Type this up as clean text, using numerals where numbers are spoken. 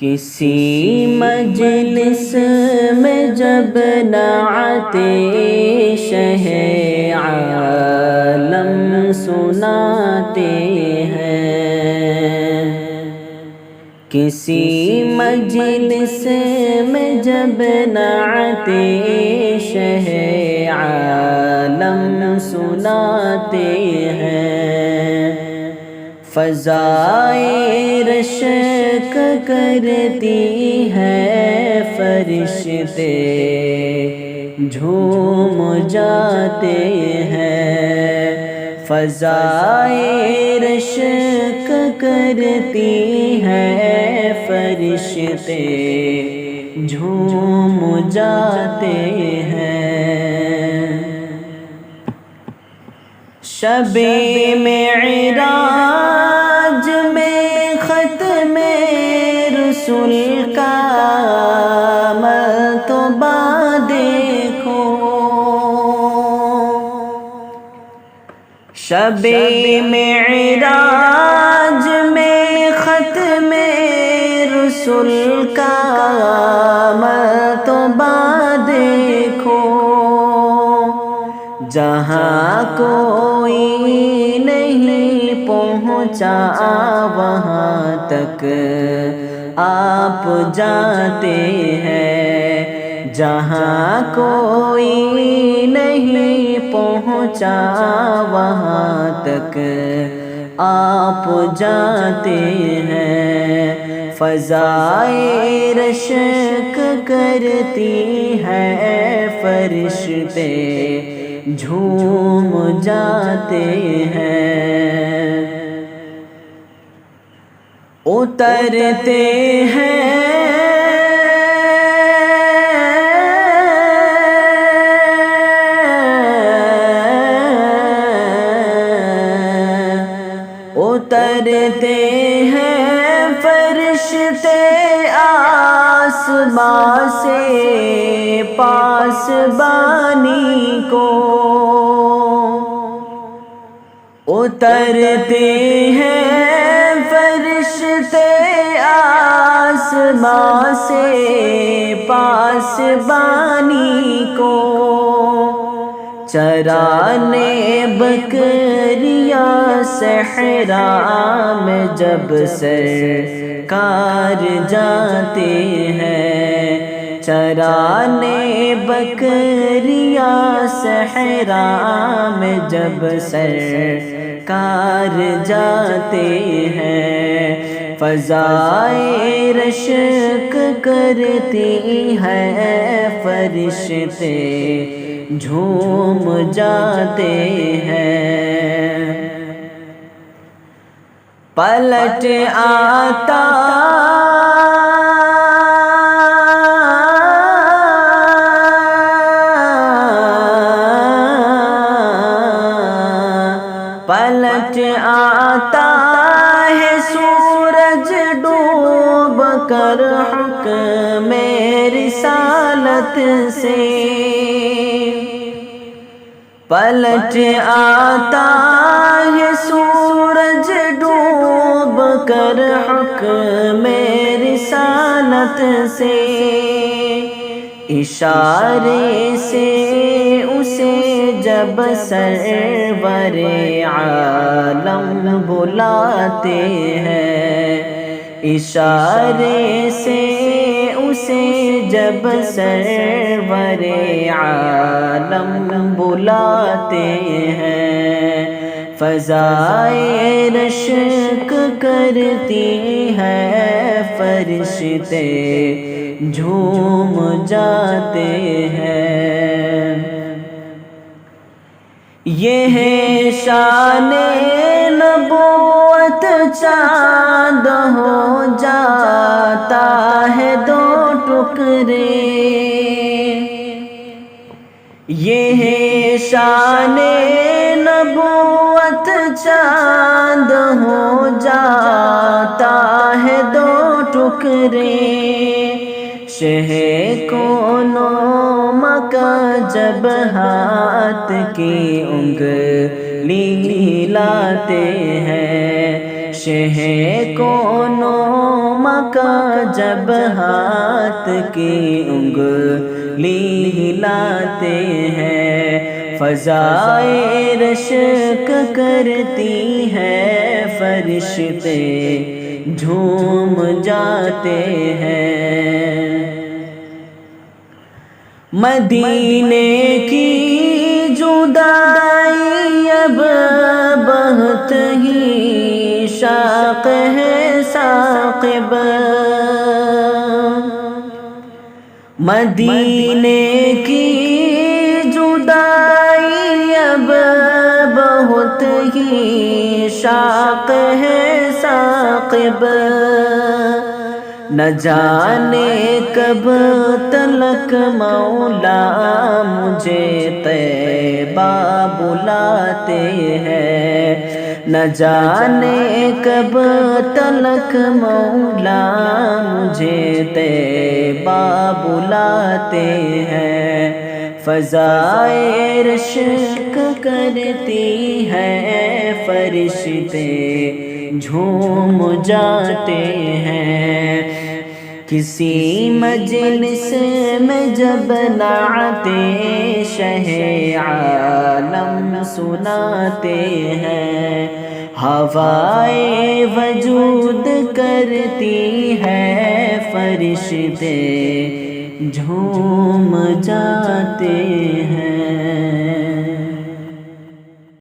کسی مجلس میں جب نعت شہ عالم سناتے ہیں، کسی مجلس میں جب نعت شہ عالم سناتے ہیں، فضائے رشک کرتی ہے فرشتے جھوم جاتے ہیں، فضائے رشک کرتی ہے فرشتے جھوم جاتے ہیں۔ شب معراج میں ختم رسول کا مرتبہ دیکھو، شب معراج میں ختم رسول کا مرتبہ دیکھو، جہاں کوئی نہیں پہنچا وہاں تک آپ جاتے ہیں، جہاں کوئی نہیں پہنچا وہاں تک آپ جاتے ہیں، فضائے رشک کرتی ہے فرشتے جھوم جاتے ہیں، اترتے ہیں اترتے ہیں فرشتے آسمان سے پاسبانی کو، اترتے ہیں فرشتے آسمان سے پاسبانی کو، چرانے بکریاں صحرا میں جب سرکار جاتے ہیں، چرانے بکریاں صحرا میں جب سرکار جاتے ہیں، فضائے رشک کرتی ہے فرشتے جھوم جاتے ہیں، پلٹ آتا پلٹ آتا ہے سورج ڈوب کر حکم رسالت سے، پلٹ آتا ہے سورج ڈوب کر حکم رسالت سے، اشارے سے اسے جب سرور عالم بلاتے ہیں، اشارے سے اسے جب سرور عالم بلاتے ہیں، فضائے رشک کرتی ہے فرشتے جھوم جاتے ہیں، یہ ہے شان نبوت چاند ہو جاتا ہے دو ٹکڑے، یہ ہے شان نبوت چاند ہو جاتا ہے دو ٹکڑے، شہ کون و مکان جب ہاتھ کی انگلی لاتے ہیں، شہ کونو مکہ جب ہاتھ کی انگلی ہلاتے ہیں، فضائے رشک کرتی ہے، فرشتے جھوم جاتے ہیں۔ مدینے کی جدائی اب بہت ہی شاق ہے ثاقب، مدینے کی جدائی اب بہت ہی شاق ہے ثاقب، نہ جانے کب تلک مولا مجھے طیبہ بلاتے ہیں، نہ جانے کب تلک مولا مجھے طیبہ بلاتے ہیں، فضائے رشک کرتی ہے، فرشتے جھوم جاتے ہیں۔ کسی مجلس میں جب نعت شہ عالم سناتے ہیں، ہوائے وجود کرتی ہے، فرشتے جھوم جاتے ہیں۔